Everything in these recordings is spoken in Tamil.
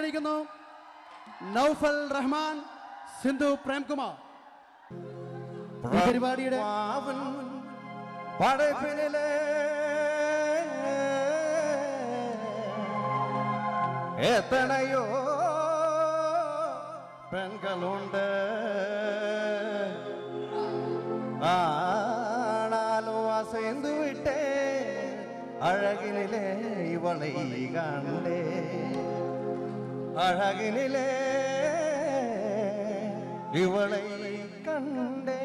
ക്ഷണിക്കുന്നു നൗഫൽ റഹ്മാൻ സിന്ധു പ്രേംകുമാർ പരിപാടിയുടെ പടപ്പിനിലെ എത്തണയോ പെൺകളുണ്ട് ആണാലും അസൈന്തു വിട്ടേ അഴകിനിലെ ഇവളെ കണ്ടേ അഴകിനിലെ ഇവളെ കണ്ടേ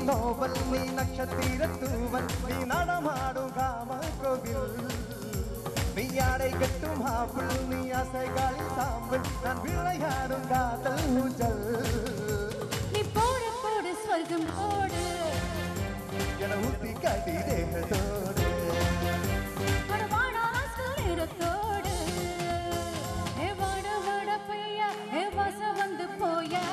നോവൽ നീ നക്ഷത്രത്തൂവൽ നീ നടമാടും കാമകോവിൽ നീ ആടை கட்டும் ஆப்பிள் நீ ஆசைகளில் சாம்பல் நான் விளையாடும் காதல் ஊஞ்சல் நீ போடு போடு ஸ்வர்க்கம் போடு என ஊத்தி காட்டி தேகத்தோடு அடவாடா ஸ்கூலிரத்தோடு ஏ வாட வாட பையா ஏ வாச வந்து போயா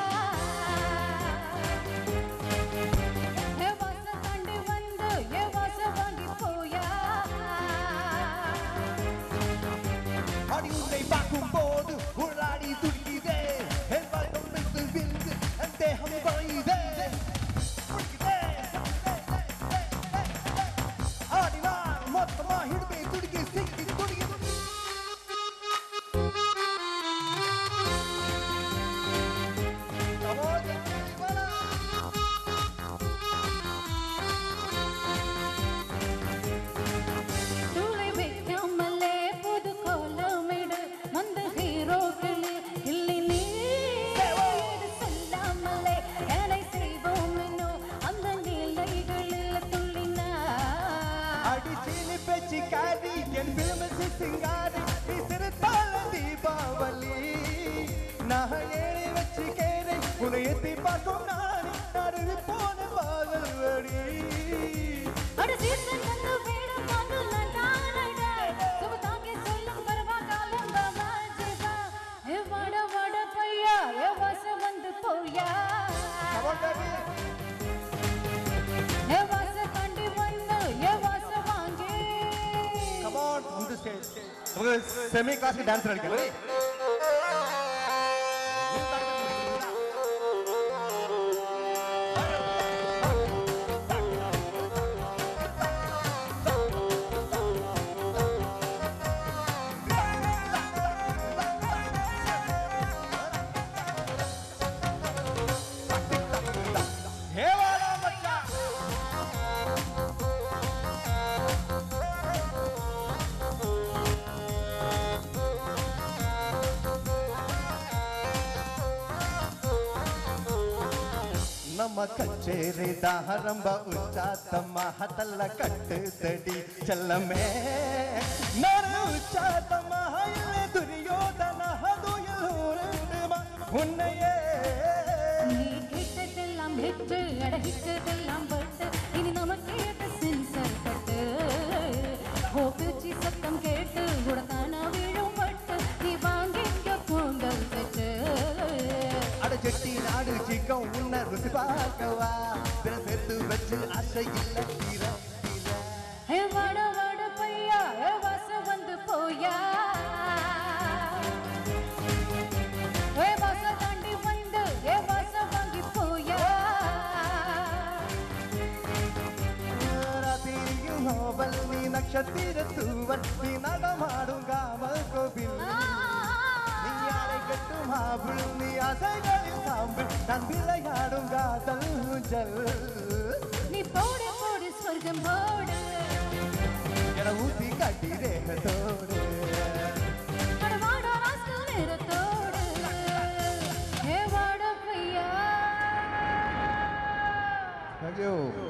உன்னை பார்க்கும் போது உள்ளாடி துடிக்குதே என் வாழ்க்கை விழுந்து என் தேகம் பாயுதே ஆடினான் மொத்தமா இடுப்பை துடிக்கி சிக்கி துடிக்கி चिकारी என் film சிங்காரி நீ சிறுத்தால தீபாவளி நான் ஏறி வச்சு கேரை உன்னை எத்தி பார்க்கும் நானே நடுவி போன பாகல்வடி அட சீசன் வந்து வேடம் வந்து நடானடா சுப தாங்கே சொல்லும் பரவா காலம் வாஜேவா ஏ வட வட பையா ஏ வாச வந்து போயா ஏ வாச கண்டி வந்து ஏ வாச வாங்கி Come on, on the stage. Okay, semi-classic dancer again. ನಮ್ಮ ಕಚೇರಿ ದಾರಂಭ ಉಚ್ಚಾತಮ್ಮ ಹತಲ್ಲ ಕಟ್ಟು ತಡಿ ಚಲ್ಲಮೇ ನಾನು ಉಚ್ಚಾತಮ್ಮ ಇಲ್ಲೇ ದುರ್ಯೋಧನ ಹದು ಉನ್ನೆಯೇ நீ கேட்டதெல்லாம் ஹிட் அட ஹிட்டதெல்லாம் பட்டு இனி நமக்கு ஏத்த சென்சர் கட்டு ஓ பேச்சு சத்தம் கேட்டு உடத்தான விழும் பட்டு நீ வாங்கிக்க பொங்கல் கட்டு அட செட்டி நாடு சிக்கம் உன்னை ருசி பார்க்கவா பிற சேர்த்து வச்சு ஆசை இல்லை தீர ஏ வட வட பையா ஏ வாச வந்து போயா ஏ வாச தாண்டி வந்து ஏ வாச வாங்கி போயா ராத்திரியும் நோவல் நீ நட்சத்திரத்தூவல் நீ நடமாடும் காமகோவில் நீ யாரை கட்டும் ஆப்பிள் நீ ஆசைகளில் சாம்பிள் நான் விளையாடும் காதல் ஊஞ்சல் நீ போடு போடு ஸ்வர்க்கம் போடு என ஊத்தி காட்டி தேகத்தோடு அடவாடா ராஸ்கூலிரத்தோடு ஏ வாட பையா Thank you.